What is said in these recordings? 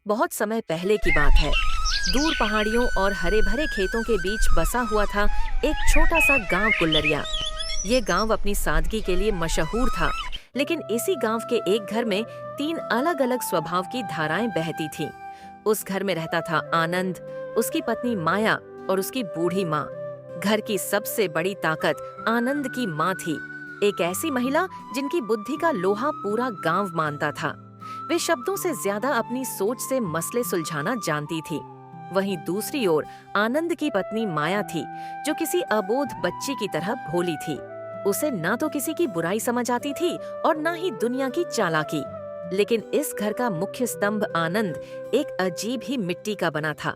बहुत समय पहले की बात है। दूर पहाड़ियों और हरे भरे खेतों के बीच बसा हुआ था एक छोटा सा गांव कुल्लरिया। ये गांव अपनी सादगी के लिए मशहूर था, लेकिन इसी गांव के एक घर में तीन अलग अलग स्वभाव की धाराएं बहती थीं। उस घर में रहता था आनंद, उसकी पत्नी माया और उसकी बूढ़ी माँ। घर की सबसे बड़ी ताकत आनंद की माँ थी, एक ऐसी महिला जिनकी बुद्धि का लोहा पूरा गांव मानता था। वे शब्दों से ज्यादा अपनी सोच से मसले सुलझाना जानती थी। वहीं दूसरी ओर आनंद की पत्नी माया थी, जो किसी अबोध बच्ची की तरह भोली थी। उसे ना तो किसी की बुराई समझ आती थी और ना ही दुनिया की चालाकी। लेकिन इस घर का मुख्य स्तंभ आनंद एक अजीब ही मिट्टी का बना था।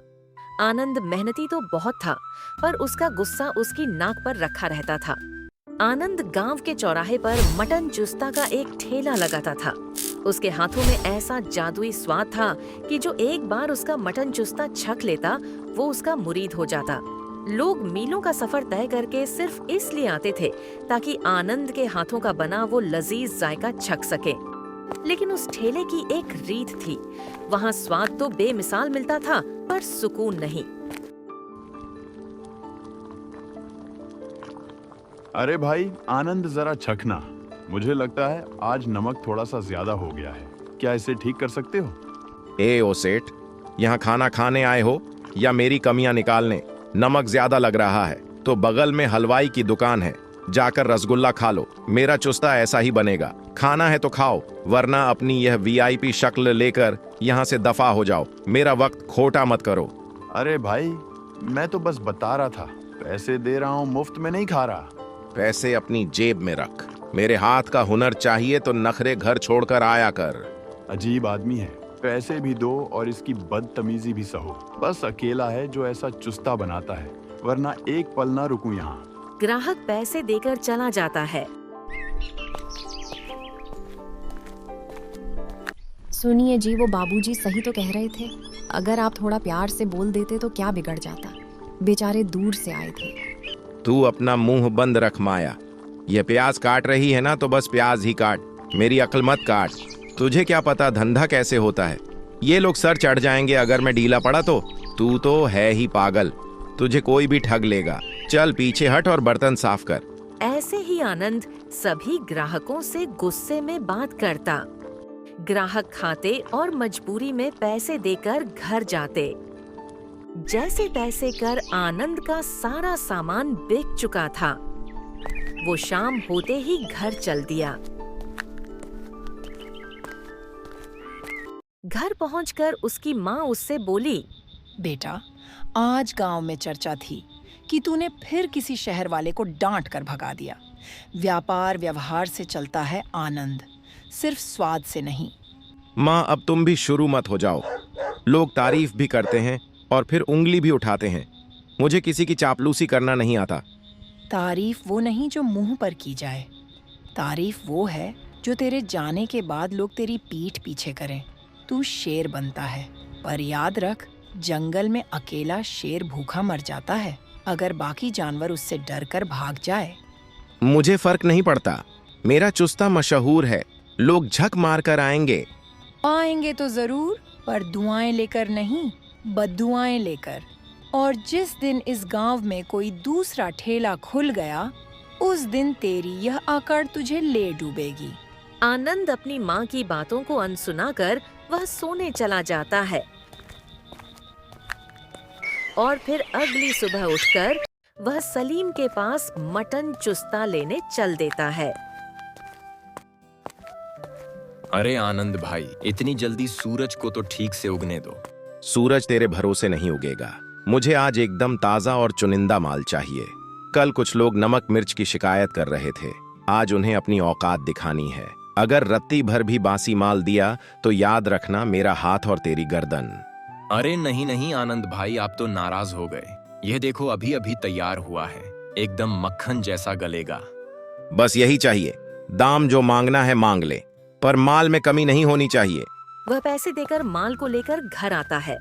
आनंद मेहनती तो बहुत था, पर उसका गुस्सा उसकी नाक पर रखा रहता था। आनंद गांव के चौराहे पर मटन चुस्ता का एक ठेला लगाता था। उसके हाथों में ऐसा जादुई स्वाद था कि जो एक बार उसका मटन चुस्ता छक लेता, वो उसका मुरीद हो जाता। लोग मीलों का सफर तय करके सिर्फ इसलिए आते थे ताकि आनंद के हाथों का बना वो लजीज जायका छक सके। लेकिन उस ठेले की एक रीत थी। वहाँ स्वाद तो बेमिसाल मिलता था, पर सुकून नहीं। अरे भाई आनंद, जरा चखना। मुझे लगता है आज नमक थोड़ा सा ज्यादा हो गया है। क्या इसे ठीक कर सकते हो? ए ओ सेठ, यहाँ खाना खाने आए हो या मेरी कमियां निकालने? नमक ज्यादा लग रहा है तो बगल में हलवाई की दुकान है, जाकर रसगुल्ला खा लो। मेरा चुस्ता ऐसा ही बनेगा। खाना है तो खाओ, वरना अपनी यह वीआईपी शक्ल लेकर यहाँ से दफा हो जाओ। मेरा वक्त खोटा मत करो। अरे भाई, मैं तो बस बता रहा था, पैसे दे रहा हूँ, मुफ्त में नहीं खा रहा। पैसे अपनी जेब में रख। मेरे हाथ का हुनर चाहिए तो नखरे घर छोड़कर आया कर। अजीब आदमी है, पैसे भी दो और इसकी बदतमीजी भी सहो। बस अकेला है जो ऐसा चुस्ता बनाता है, वरना एक पल ना रुकूं यहाँ। ग्राहक पैसे देकर चला जाता है। सुनिए जी, वो बाबूजी सही तो कह रहे थे। अगर आप थोड़ा प्यार से बोल देते तो क्या बिगड़ जाता। बेचारे दूर से आए थे। तू अपना मुंह बंद रख माया। ये प्याज काट रही है ना, तो बस प्याज ही काट, मेरी अक्ल मत काट। तुझे क्या पता धंधा कैसे होता है। ये लोग सर चढ़ जाएंगे अगर मैं ढीला पड़ा तो। तू तो है ही पागल, तुझे कोई भी ठग लेगा। चल पीछे हट और बर्तन साफ कर। ऐसे ही आनंद सभी ग्राहकों से गुस्से में बात करता। ग्राहक खाते और मजबूरी में पैसे देकर घर जाते। जैसे तैसे कर आनंद का सारा सामान बिक चुका था। वो शाम होते ही घर चल दिया। घर पहुंचकर उसकी माँ उससे बोली, बेटा, आज गांव में चर्चा थी कि तूने फिर किसी शहर वाले को डांट कर भगा दिया। व्यापार व्यवहार से चलता है आनंद, सिर्फ स्वाद से नहीं। माँ, अब तुम भी शुरू मत हो जाओ। लोग तारीफ भी करते हैं और फिर उंगली भी उठाते हैं। मुझे किसी की चापलूसी करना नहीं आता। तारीफ वो नहीं जो मुंह पर की जाए, तारीफ वो है जो तेरे जाने के बाद लोग तेरी पीठ पीछे करें। तू शेर बनता है, पर याद रख, जंगल में अकेला शेर भूखा मर जाता है अगर बाकी जानवर उससे डरकर भाग जाए। मुझे फर्क नहीं पड़ता। मेरा चुस्ता मशहूर है, लोग झक मार कर आएंगे। आएंगे तो जरूर, पर दुआएं लेकर नहीं, बद्दुआएं लेकर। और जिस दिन इस गांव में कोई दूसरा ठेला खुल गया, उस दिन तेरी यह आकड़ तुझे ले डूबेगी। आनंद अपनी माँ की बातों को अनसुना कर वह सोने चला जाता है और फिर अगली सुबह उठकर वह सलीम के पास मटन चुस्ता लेने चल देता है। अरे आनंद भाई, इतनी जल्दी सूरज को तो ठीक से उगने दो। सूरज तेरे भरोसे नहीं उगेगा। मुझे आज एकदम ताजा और चुनिंदा माल चाहिए। कल कुछ लोग नमक मिर्च की शिकायत कर रहे थे, आज उन्हें अपनी औकात दिखानी है। अगर रत्ती भर भी बासी माल दिया तो याद रखना, मेरा हाथ और तेरी गर्दन। अरे नहीं नहीं आनंद भाई, आप तो नाराज हो गए। यह देखो, अभी अभी तैयार हुआ है, एकदम मक्खन जैसा गलेगा। बस यही चाहिए। दाम जो मांगना है मांग ले, पर माल में कमी नहीं होनी चाहिए। वह पैसे देकर माल को लेकर घर आता है।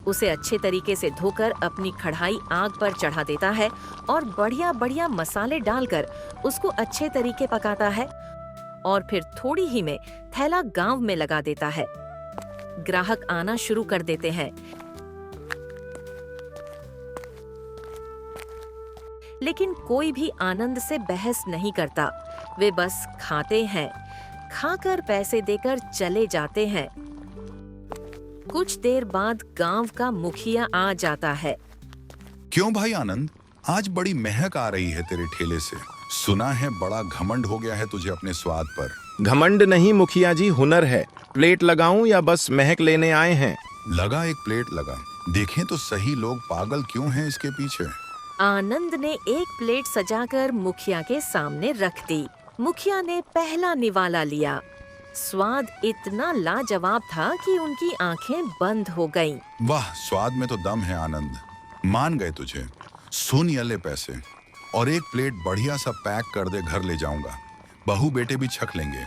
उसे अच्छे तरीके से धोकर अपनी कढ़ाई आग पर चढ़ा देता है और बढ़िया बढ़िया मसाले डालकर उसको अच्छे तरीके पकाता है। और फिर थोड़ी ही में थैला गांव में लगा देता है। ग्राहक आना शुरू कर देते हैं, लेकिन कोई भी आनंद से बहस नहीं करता। वे बस खाते हैं, खाकर पैसे देकर चले जाते हैं। कुछ देर बाद गांव का मुखिया आ जाता है। क्यों भाई आनंद, आज बड़ी महक आ रही है तेरे ठेले से। सुना है बड़ा घमंड हो गया है तुझे अपने स्वाद पर। घमंड नहीं मुखिया जी, हुनर है। प्लेट लगाऊं या बस महक लेने आए हैं? लगा, एक प्लेट लगा। देखें तो सही लोग पागल क्यों हैं इसके पीछे। आनंद ने एक प्लेट सजाकर मुखिया के सामने रख दी। मुखिया ने पहला निवाला लिया। स्वाद इतना लाजवाब था कि उनकी आंखें बंद हो गईं। वाह, स्वाद में तो दम है आनंद। मान गए तुझे। सुन ये ले पैसे, और एक प्लेट बढ़िया सा पैक कर दे, घर ले जाऊंगा। बहू बेटे भी छक लेंगे।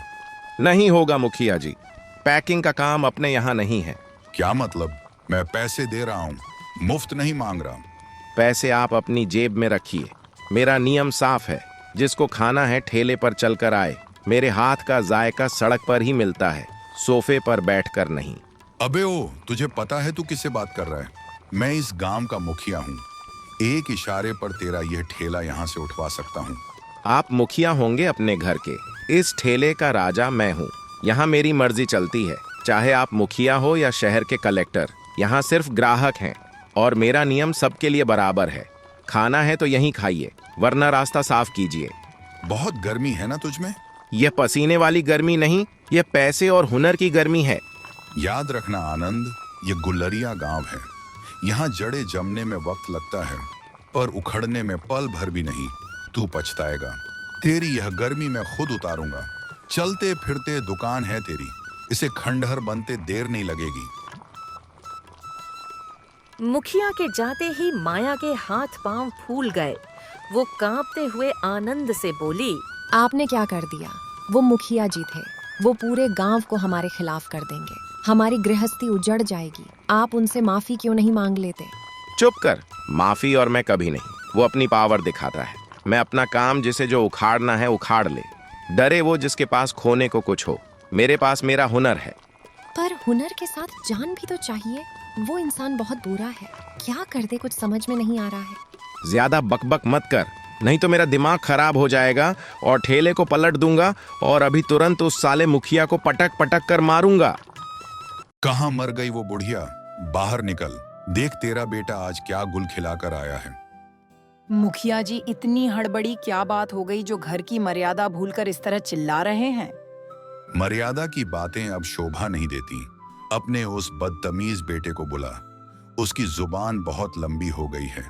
नहीं होगा मुखिया जी, पैकिंग का काम अपने यहाँ नहीं है। क्या मतलब? मैं पैसे दे रहा हूँ, मुफ्त नहीं मांग रहा। पैसे आप अपनी जेब में रखिए। मेरा नियम साफ है, जिसको खाना है ठेले पर चलकर आए। मेरे हाथ का जायका सड़क पर ही मिलता है, सोफे पर बैठकर नहीं। अबे ओ, तुझे पता है तू किससे बात कर रहा है? मैं इस गांव का मुखिया हूँ। एक इशारे पर तेरा यह ठेला यहाँ से उठवा सकता हूँ। आप मुखिया होंगे अपने घर के, इस ठेले का राजा मैं हूँ। यहाँ मेरी मर्जी चलती है, चाहे आप मुखिया हो या शहर के कलेक्टर। यहाँ सिर्फ ग्राहक हैं और मेरा नियम सबके लिए बराबर है। खाना है तो यहीं खाइए, वरना रास्ता साफ कीजिए। बहुत गर्मी है ना तुझमें? यह पसीने वाली गर्मी नहीं, यह पैसे और हुनर की गर्मी है। याद रखना आनंद, ये गुल्लरिया गांव है। यहाँ जड़े जमने में वक्त लगता है, पर उखड़ने में पल भर भी नहीं। तू पछताएगा। तेरी यह गर्मी मैं खुद उतारूंगा। चलते फिरते दुकान है तेरी, इसे खंडहर बनते देर नहीं लगेगी। मुखिया के जाते ही माया के हाथ पांव फूल गए। वो कांपते हुए आनंद से बोली, आपने क्या कर दिया? वो मुखिया जी थे, वो पूरे गांव को हमारे खिलाफ कर देंगे। हमारी गृहस्थी उजड़ जाएगी। आप उनसे माफी क्यों नहीं मांग लेते? चुप कर। माफी और मैं कभी नहीं। वो अपनी पावर दिखाता है। मैं अपना काम, जिसे जो उखाड़ना है उखाड़ ले। डरे वो जिसके पास खोने को कुछ हो। मेरे पास मेरा हुनर है। पर हुनर के साथ जान भी तो चाहिए। वो इंसान बहुत बुरा है, क्या कर दे कुछ समझ में नहीं आ रहा है। ज्यादा बकबक मत कर, नहीं तो मेरा दिमाग खराब हो जाएगा और ठेले को पलट दूंगा और अभी तुरंत उस साले मुखिया को पटक पटक कर मारूंगा। कहाँ मर गई वो बुढ़िया? बाहर निकल, देख तेरा बेटा आज क्या गुल खिलाकर आया है। मुखिया जी, इतनी हड़बड़ी क्या बात हो गई जो घर की मर्यादा भूलकर इस तरह चिल्ला रहे हैं? मर्यादा की बातें अब शोभा नहीं देती। अपने उस बदतमीज बेटे को बुला। उसकी जुबान बहुत लंबी हो गई है।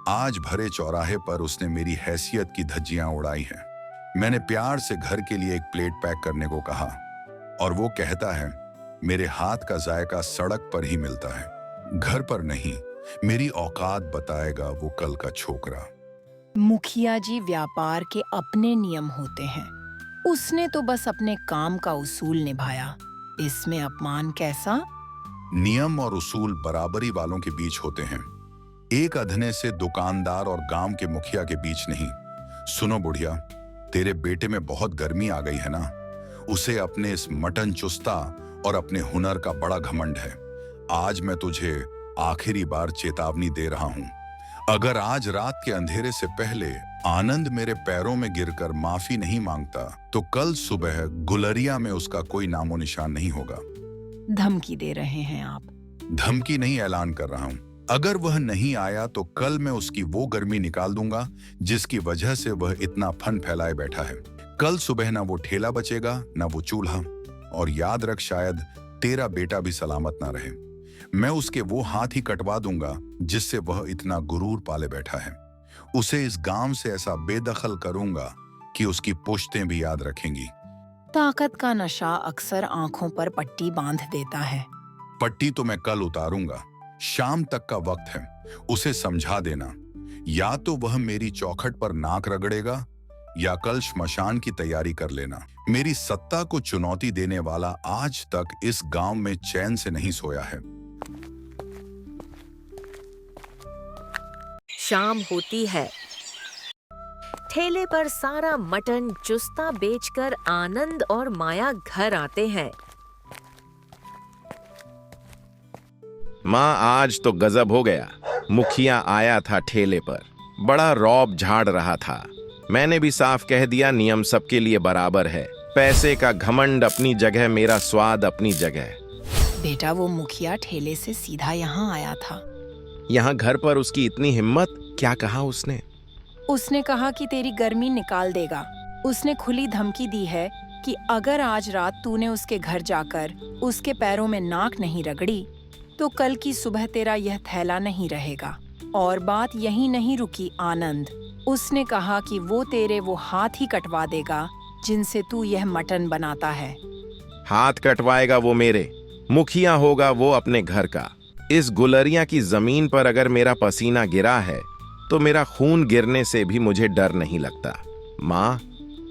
आज भरे चौराहे पर उसने मेरी हैसियत की धज्जियां उड़ाई हैं। मैंने प्यार से घर के लिए एक प्लेट पैक करने को कहा, और वो कहता है मेरे हाथ का जायका सड़क पर ही मिलता है, घर पर नहीं। मेरी औकात बताएगा वो कल का छोकरा। मुखिया जी, व्यापार के अपने नियम होते हैं। उसने तो बस अपने काम का उसूल निभाया। इसमें अपमान कैसा? नियम और उसूल बराबरी वालों के बीच होते हैं, एक अधने से दुकानदार और गांव के मुखिया के बीच नहीं। सुनो बुढ़िया, तेरे बेटे में बहुत गर्मी आ गई है ना। उसे अपने इस मटन चुस्ता और अपने हुनर का बड़ा घमंड है। आज मैं तुझे आखिरी बार चेतावनी दे रहा हूं। अगर आज रात के अंधेरे से पहले आनंद मेरे पैरों में गिरकर माफी नहीं मांगता, तो कल सुबह गुलरिया में उसका कोई नामो निशान नहीं होगा। धमकी दे रहे हैं आप? धमकी नहीं, ऐलान कर रहा हूं। अगर वह नहीं आया तो कल मैं उसकी वो गर्मी निकाल दूंगा जिसकी वजह से वह इतना फन फैलाए बैठा है। कल सुबह ना वो ठेला बचेगा, ना वो चूल्हा। और याद रख, शायद तेरा बेटा भी सलामत ना रहे। मैं उसके वो हाथ ही कटवा दूंगा जिससे वह इतना गुरूर पाले बैठा है। उसे इस गांव से ऐसा बेदखल करूंगा कि उसकी पुश्तें भी याद रखेंगी। ताकत का नशा अक्सर आंखों पर पट्टी बांध देता है। पट्टी तो मैं कल उतारूंगा। शाम तक का वक्त है, उसे समझा देना। या तो वह मेरी चौखट पर नाक रगड़ेगा, या कल श्मशान की तैयारी कर लेना। मेरी सत्ता को चुनौती देने वाला आज तक इस गांव में चैन से नहीं सोया है। शाम होती है। ठेले पर सारा मटन चुस्ता बेचकर आनंद और माया घर आते हैं। माँ, आज तो गजब हो गया। मुखिया आया था ठेले पर, बड़ा रौब झाड़ रहा था। मैंने भी साफ कह दिया, नियम सबके लिए बराबर है। पैसे का घमंड अपनी जगह, मेरा स्वाद अपनी जगह। बेटा, वो मुखिया ठेले से सीधा यहाँ आया था। यहाँ घर पर उसकी इतनी हिम्मत? क्या कहा उसने? उसने कहा कि तेरी गर्मी निकाल देगा। उसने खुली धमकी दी है कि अगर आज रात तूने उसके घर जाकर उसके पैरों में नाक नहीं रगड़ी तो कल की सुबह तेरा यह थैला नहीं रहेगा। और बात यहीं नहीं रुकी आनंद। उसने कहा कि वो तेरे वो हाथ ही कटवा देगा जिनसे तू यह मटन बनाता है। हाथ कटवाएगा वो मेरे? मुखिया होगा वो अपने घर का। इस गुलरिया की जमीन पर अगर मेरा पसीना गिरा है तो मेरा खून गिरने से भी मुझे डर नहीं लगता। माँ,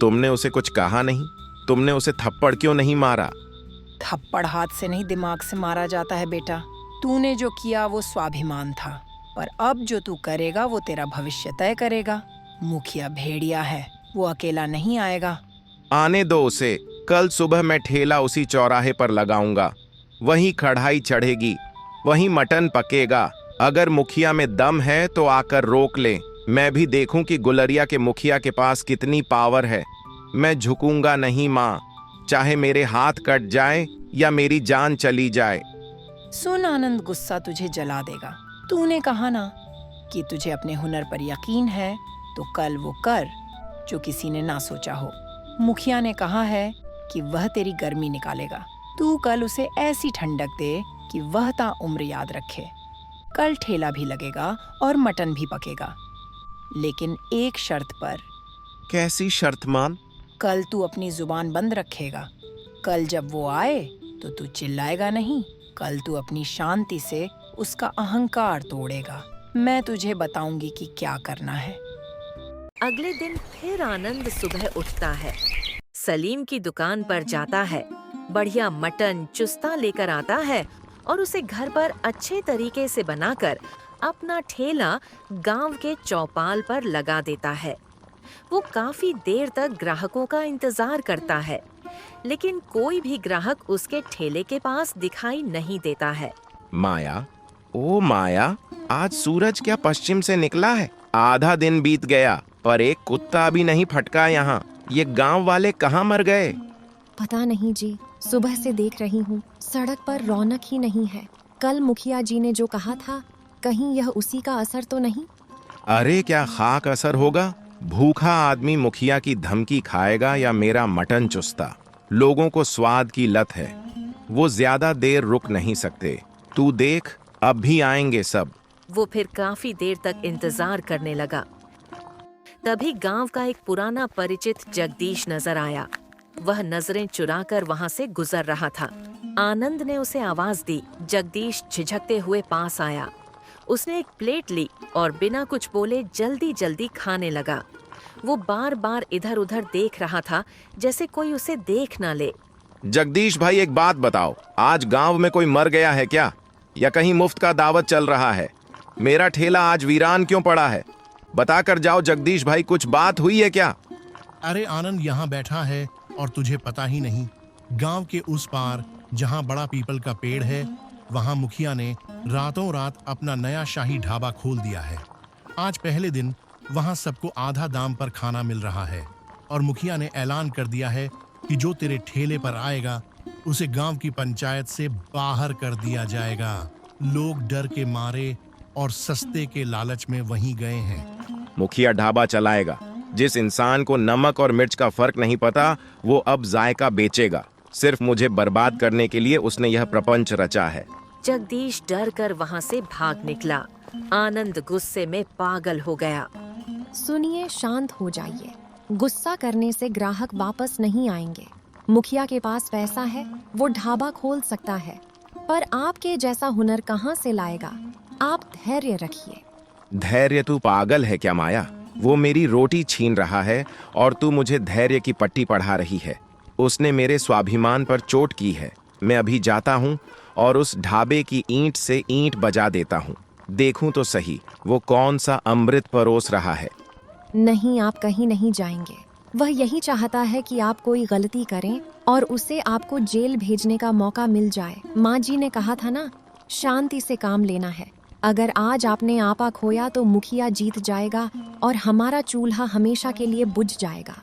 तुमने उसे कुछ कहा नहीं? तुमने उसे थप्पड़ क्यों नहीं मारा? थप्पड़ हाथ से नहीं, दिमाग से मारा जाता है बेटा। तूने जो किया वो स्वाभिमान था, पर अब जो तू करेगा वो तेरा भविष्य तय करेगा। मुखिया भेड़िया है, वो अकेला नहीं आएगा। आने दो उसे। कल सुबह मैं ठेला उसी चौराहे पर लगाऊंगा। वहीं कढ़ाई चढ़ेगी, वहीं मटन पकेगा। अगर मुखिया में दम है तो आकर रोक ले। मैं भी देखूं कि गुलरिया के मुखिया के पास कितनी पावर है। मैं झुकूंगा नहीं माँ, चाहे मेरे हाथ कट जाए या मेरी जान चली जाए। सुन आनंद, गुस्सा तुझे जला देगा। तूने कहा ना कि तुझे अपने हुनर पर यकीन है, तो कल वो कर जो किसी ने ना सोचा हो। मुखिया ने कहा है कि वह तेरी गर्मी निकालेगा। तू कल उसे ऐसी ठंडक दे कि वह ता उम्र याद रखे। कल ठेला भी लगेगा और मटन भी पकेगा, लेकिन एक शर्त पर। कैसी शर्त मान? कल तू अपनी जुबान बंद रखेगा। कल जब वो आए तो तू चिल्लाएगा नहीं। कल तू अपनी शांति से उसका अहंकार तोड़ेगा। मैं तुझे बताऊंगी कि क्या करना है। अगले दिन फिर आनंद सुबह उठता है, सलीम की दुकान पर जाता है, बढ़िया मटन चुस्ता लेकर आता है और उसे घर पर अच्छे तरीके से बनाकर अपना ठेला गांव के चौपाल पर लगा देता है। वो काफी देर तक ग्राहकों का इंतजार करता है, लेकिन कोई भी ग्राहक उसके ठेले के पास दिखाई नहीं देता है। माया, ओ माया, आज सूरज क्या पश्चिम से निकला है? आधा दिन बीत गया पर एक कुत्ता भी नहीं फटका यहाँ। ये गांव वाले कहाँ मर गए? पता नहीं जी, सुबह से देख रही हूँ, सड़क पर रौनक ही नहीं है। कल मुखिया जी ने जो कहा था, कहीं यह उसी का असर तो नहीं? अरे क्या खाक असर होगा? भूखा आदमी मुखिया की धमकी खाएगा या मेरा मटन चुस्ता? लोगों को स्वाद की लत है, वो ज्यादा देर रुक नहीं सकते। तू देख, अब भी आएंगे सब। वो फिर काफी देर तक इंतजार करने लगा। तभी गांव का एक पुराना परिचित जगदीश नजर आया। वह नजरें चुराकर वहां से गुजर रहा था। आनंद ने उसे आवाज दी। जगदीश झिझकते हुए पास आया। उसने एक प्लेट ली और बिना कुछ बोले जल्दी जल्दी खाने लगा। वो बार बार इधर उधर देख रहा था, जैसे कोई उसे देख ना ले। जगदीश भाई, एक बात बताओ, आज गांव में कोई मर गया है क्या, या कहीं मुफ्त का दावत चल रहा है? मेरा ठेला आज वीरान क्यों पड़ा है? बताकर जाओ जगदीश भाई, कुछ बात हुई है क्या? अरे आनंद यहाँ बैठा है और तुझे पता ही नहीं। गांव के उस पार जहाँ बड़ा पीपल का पेड़ है, वहाँ मुखिया ने रातों रात अपना नया शाही ढाबा खोल दिया है। आज पहले दिन वहाँ सबको आधा दाम पर खाना मिल रहा है और मुखिया ने ऐलान कर दिया है कि जो तेरे ठेले पर आएगा उसे गांव की पंचायत से बाहर कर दिया जाएगा। लोग डर के मारे और सस्ते के लालच में वहीं गए हैं। मुखिया ढाबा चलाएगा। जिस इंसान को नमक और मिर्च का फर्क नहीं पता, वो अब जायका बेचेगा। सिर्फ मुझे बर्बाद करने के लिए उसने यह प्रपंच रचा है। जगदीश डर कर वहाँ से भाग निकला। आनंद गुस्से में पागल हो गया। सुनिए, शांत हो जाइए। गुस्सा करने से ग्राहक वापस नहीं आएंगे। मुखिया के पास पैसा है, वो ढाबा खोल सकता है, पर आपके जैसा हुनर कहाँ से लाएगा? आप धैर्य रखिए। धैर्य? तू पागल है क्या माया? वो मेरी रोटी छीन रहा है और तू मुझे धैर्य की पट्टी पढ़ा रही है। उसने मेरे स्वाभिमान पर चोट की है। मैं अभी जाता हूँ और उस ढाबे की ईंट से ईंट बजा देता हूँ। देखूं तो सही वो कौन सा अमृत परोस रहा है। नहीं, आप कहीं नहीं जाएंगे। वह यही चाहता है कि आप कोई गलती करें और उसे आपको जेल भेजने का मौका मिल जाए। माँ जी ने कहा था ना, शांति से काम लेना है। अगर आज आपने आपा खोया तो मुखिया जीत जाएगा और हमारा चूल्हा हमेशा के लिए बुझ जाएगा।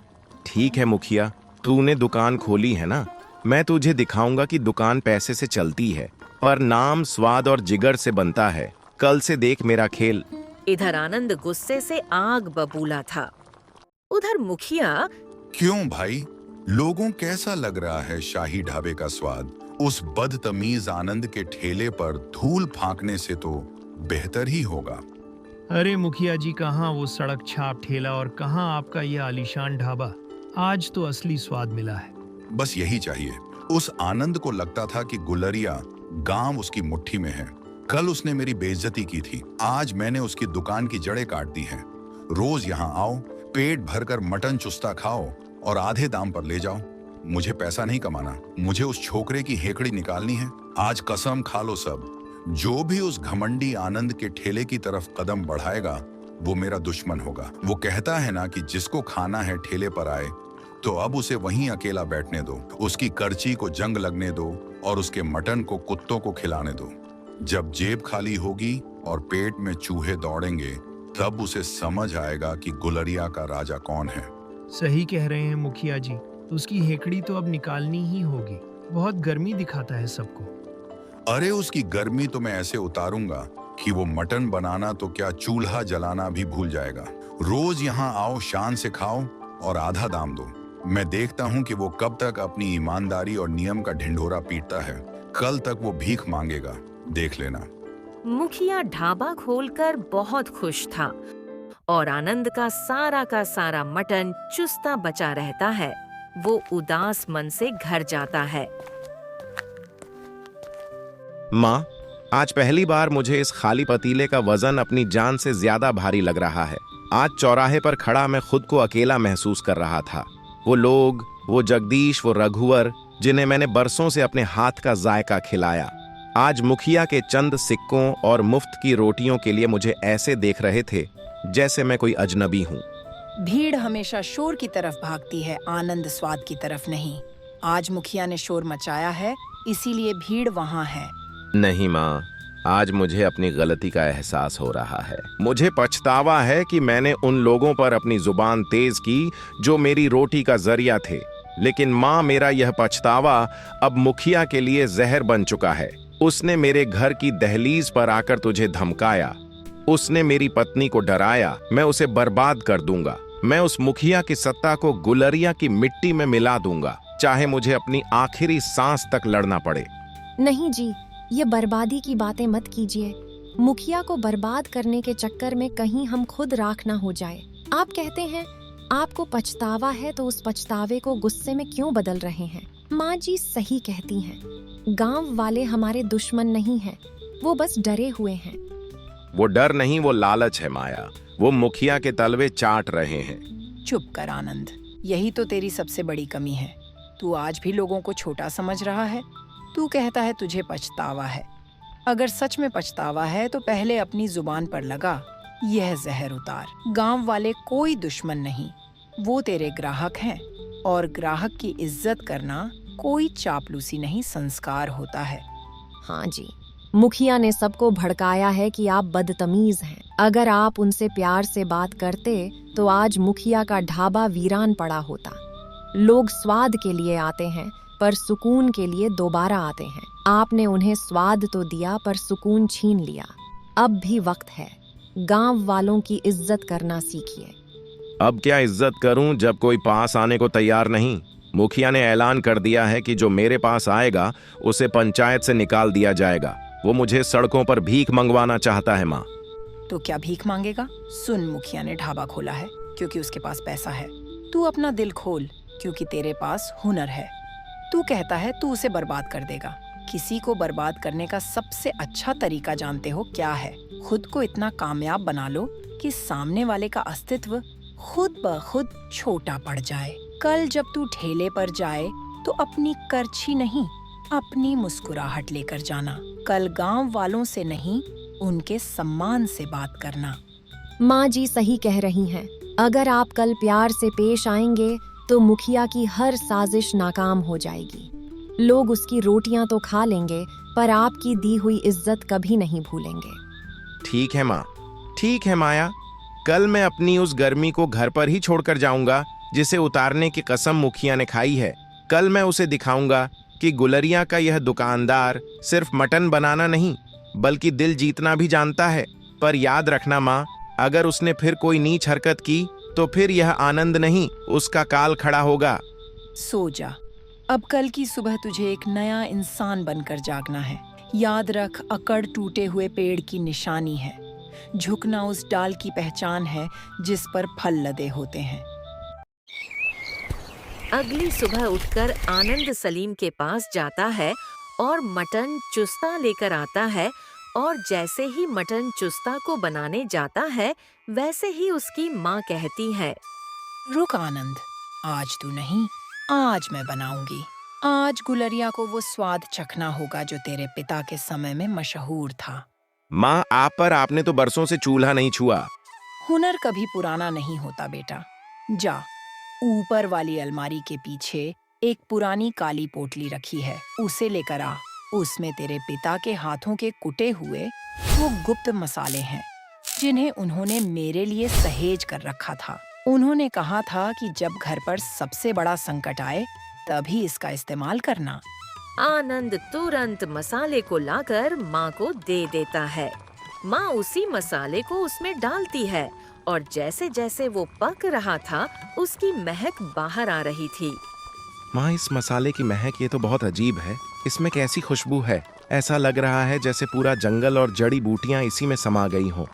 ठीक है मुखिया, तूने दुकान खोली है ना, मैं तुझे दिखाऊंगा कि दुकान पैसे से चलती है पर नाम, स्वाद और जिगर से बनता है। कल से देख मेरा खेल। इधर आनंद गुस्से से आग बबूला था। उधर मुखिया, क्यों भाई, लोगों कैसा लग रहा है शाही ढाबे का स्वाद? उस बदतमीज आनंद के ठेले पर धूल फांकने से तो बेहतर ही होगा। अरे मुखिया जी, कहाँ वो सड़क छाप ठेला और कहाँ आपका ये आलीशान ढाबा। आज तो असली स्वाद मिला है। बस यही चाहिए। उस आनंद को लगता था कि गुलरिया गांव उसकी मुट्ठी में है। कल उसने मेरी बेइज्जती की थी, आज मैंने उसकी दुकान की जड़ें काट दी हैं। रोज यहाँ आओ, पेट भरकर मटन चुस्ता खाओ और आधे दाम पर ले जाओ। मुझे पैसा नहीं कमाना, मुझे उस छोकरे की हेकड़ी निकालनी है। आज कसम खा लो सब, जो भी उस घमंडी आनंद के ठेले की तरफ कदम बढ़ाएगा वो मेरा दुश्मन होगा। वो कहता है ना कि जिसको खाना है ठेले पर आए, तो अब उसे वहीं अकेला बैठने दो, उसकी करची को जंग लगने दो और उसके मटन को कुत्तों को खिलाने दो। जब जेब खाली होगी और पेट में चूहे दौड़ेंगे, तब उसे समझ आएगा कि गुलरिया का राजा कौन है। सही कह रहे हैं मुखिया जी, उसकी हेकड़ी तो अब निकालनी ही होगी। बहुत गर्मी दिखाता है सबको। अरे उसकी गर्मी तो मैं ऐसे उतारूंगा कि वो मटन बनाना तो क्या चूल्हा जलाना भी भूल जाएगा। रोज यहाँ आओ, शान से खाओ और आधा दाम दो। मैं देखता हूँ कि वो कब तक अपनी ईमानदारी और नियम का ढिंढोरा पीटता है। कल तक वो भीख मांगेगा, देख लेना। मुखिया ढाबा खोलकर बहुत खुश था और आनंद का सारा मटन चुस्ता बचा रहता है। वो उदास मन से घर जाता है। माँ, आज पहली बार मुझे इस खाली पतीले का वजन अपनी जान से ज्यादा भारी लग रहा है। आज चौराहे पर खड़ा मैं खुद को अकेला महसूस कर रहा था। वो लोग, वो जगदीश, वो रघुवर, जिन्हें मैंने बरसों से अपने हाथ का जायका खिलाया, आज मुखिया के चंद सिक्कों और मुफ्त की रोटियों के लिए मुझे ऐसे देख रहे थे जैसे मैं कोई अजनबी हूँ। भीड़ हमेशा शोर की तरफ भागती है, आनंद स्वाद की तरफ नहीं। आज मुखिया ने शोर मचाया है, इसीलिए भीड़ वहाँ है। नहीं माँ, आज मुझे अपनी गलती का एहसास हो रहा है। मुझे पछतावा है कि मैंने उन लोगों पर अपनी जुबान तेज की जो मेरी रोटी का जरिया थे। लेकिन माँ, मेरा यह पछतावा अब मुखिया के लिए जहर बन चुका है। उसने मेरे घर की दहलीज पर आकर तुझे धमकाया, उसने मेरी पत्नी को डराया। मैं उसे बर्बाद कर दूंगा। मैं उस मुखिया की सत्ता को गुलरिया की मिट्टी में मिला दूंगा, चाहे मुझे अपनी आखिरी सांस तक लड़ना पड़े। नहीं जी, ये बर्बादी की बातें मत कीजिए। मुखिया को बर्बाद करने के चक्कर में कहीं हम खुद राख ना हो जाए। आप कहते हैं आपको पछतावा है, तो उस पछतावे को गुस्से में क्यों बदल रहे हैं? माँ जी सही कहती हैं। गांव वाले हमारे दुश्मन नहीं हैं, वो बस डरे हुए हैं। वो डर नहीं, वो लालच है माया। वो मुखिया के तलवे चाट रहे हैं। चुप कर आनंद, यही तो तेरी सबसे बड़ी कमी है। तू आज भी लोगों को छोटा समझ रहा है। तू कहता है तुझे पछतावा है। अगर सच में पछतावा है तो पहले अपनी जुबान पर लगा यह जहर उतार। गांव वाले कोई दुश्मन नहीं, वो तेरे ग्राहक हैं और ग्राहक की इज्जत करना कोई चापलूसी नहीं, संस्कार होता है। हाँ जी, मुखिया ने सबको भड़काया है कि आप बदतमीज हैं। अगर आप उनसे प्यार से बात करते तो आज मुखिया का ढाबा वीरान पड़ा होता। लोग स्वाद के लिए आते हैं पर सुकून के लिए दोबारा आते हैं। आपने उन्हें स्वाद तो दिया पर सुकून छीन लिया। अब भी वक्त है, गांव वालों की इज्जत करना सीखिए। अब क्या इज्जत करूं जब कोई पास आने को तैयार नहीं? मुखिया ने ऐलान कर दिया है कि जो मेरे पास आएगा उसे पंचायत से निकाल दिया जाएगा। वो मुझे सड़कों पर भीख मंगवाना चाहता है माँ। तो क्या भीख मांगेगा? सुन, मुखिया ने ढाबा खोला है क्योंकि उसके पास पैसा है। तू अपना दिल खोल क्योंकि तेरे पास हुनर है। तू कहता है तू उसे बर्बाद कर देगा। किसी को बर्बाद करने का सबसे अच्छा तरीका जानते हो क्या है? खुद को इतना कामयाब बना लो कि सामने वाले का अस्तित्व खुद ब खुद छोटा पड़ जाए। कल जब तू ठेले पर जाए तो अपनी करछी नहीं, अपनी मुस्कुराहट लेकर जाना। कल गांव वालों से नहीं, उनके सम्मान से बात करना। माँ जी सही कह रही हैं। अगर आप कल प्यार से पेश आएंगे तो मुखिया की हर साजिश नाकाम हो जाएगी। लोग उसकी रोटियां तो खा लेंगे पर आपकी दी हुई इज्जत कभी नहीं भूलेंगे। ठीक है माँ, ठीक है माया। कल मैं अपनी उस गर्मी को घर पर ही छोड़कर जाऊंगा जिसे उतारने की कसम मुखिया ने खाई है। कल मैं उसे दिखाऊंगा कि गुलरिया का यह दुकानदार सिर्फ मटन बनाना नहीं बल्कि दिल जीतना भी जानता है। पर याद रखना माँ, अगर उसने फिर कोई नीच हरकत की तो फिर यह आनंद नहीं, उसका काल खड़ा होगा। सो जा। अब कल की सुबह तुझे एक नया इंसान बनकर जागना है। याद रख, अकड़ टूटे हुए पेड़ की निशानी है। झुकना उस डाल की पहचान है जिस पर फल लदे होते हैं। अगली सुबह उठकर आनंद सलीम के पास जाता है और मटन चुस्ता लेकर आता है। और जैसे ही मटन चुस्ता को बनाने जाता है वैसे ही उसकी माँ कहती है, रुक आनंद, आज तू नहीं, आज मैं बनाऊंगी। आज गुलरिया को वो स्वाद चखना होगा जो तेरे पिता के समय में मशहूर था। माँ, आप पर आपने तो बरसों से चूल्हा नहीं छुआ। हुनर कभी पुराना नहीं होता बेटा। जा, ऊपर वाली अलमारी के पीछे एक पुरानी काली पोटली रखी है, उसे लेकर आ। उसमें तेरे पिता के हाथों के कुटे हुए वो गुप्त मसाले हैं जिन्हें उन्होंने मेरे लिए सहेज कर रखा था। उन्होंने कहा था कि जब घर पर सबसे बड़ा संकट आए तभी इसका इस्तेमाल करना। आनंद तुरंत मसाले को लाकर माँ को दे देता है। माँ उसी मसाले को उसमें डालती है और जैसे जैसे वो पक रहा था उसकी महक बाहर आ रही थी। माँ, इस मसाले की महक ये तो बहुत अजीब है। इसमें कैसी खुशबू है, ऐसा लग रहा है जैसे पूरा जंगल और जड़ी बूटियां इसी में समा गई हों।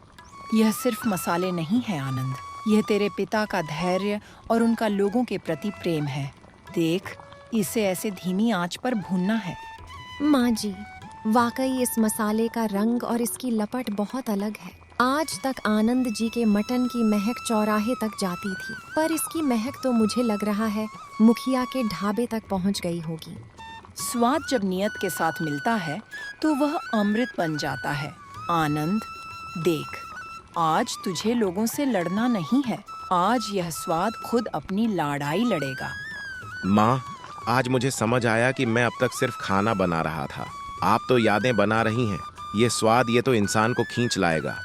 यह सिर्फ मसाले नहीं है आनंद, यह तेरे पिता का धैर्य और उनका लोगों के प्रति प्रेम है। देख, इसे ऐसे धीमी आंच पर भूनना है। माँ जी, वाकई इस मसाले का रंग और इसकी लपट बहुत अलग है। आज तक आनंद जी के मटन की महक चौराहे तक जाती थी, पर इसकी महक तो मुझे लग रहा है मुखिया के ढाबे तक पहुंच गई होगी। स्वाद जब नियत के साथ मिलता है तो वह अमृत बन जाता है। आनंद, देख, आज तुझे लोगों से लड़ना नहीं है। आज यह स्वाद खुद अपनी लड़ाई लड़ेगा। माँ, आज मुझे समझ आया कि मैं अब तक सिर्फ खाना बना रहा था। आप तो यादें बना रही हैं। ये स्वाद, ये तो इंसान को खींच लाएगा।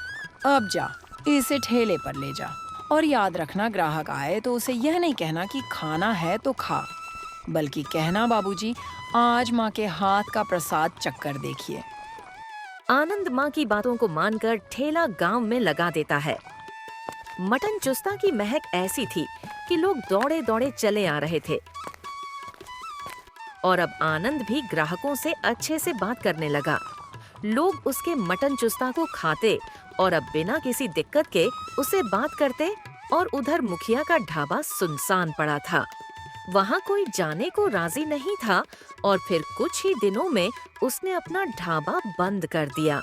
अब जा, इसे ठेले पर ले जा और याद रखना, ग्राहक आए तो उसे यह नहीं कहना कि खाना है तो खा, बल्कि कहना, बाबूजी आज माँ के हाथ का प्रसाद चक्कर देखिए। आनंद माँ की बातों को मानकर ठेला गांव में लगा देता है। मटन चुस्ता की महक ऐसी थी कि लोग दौड़े दौड़े चले आ रहे थे और अब आनंद भी ग्राहकों से अच्छे से बात करने लगा। लोग उसके मटन चुस्ता को खाते और अब बिना किसी दिक्कत के उसे बात करते और उधर मुखिया का ढाबा सुनसान पड़ा था। वहाँ कोई जाने को राजी नहीं था और फिर कुछ ही दिनों में उसने अपना ढाबा बंद कर दिया।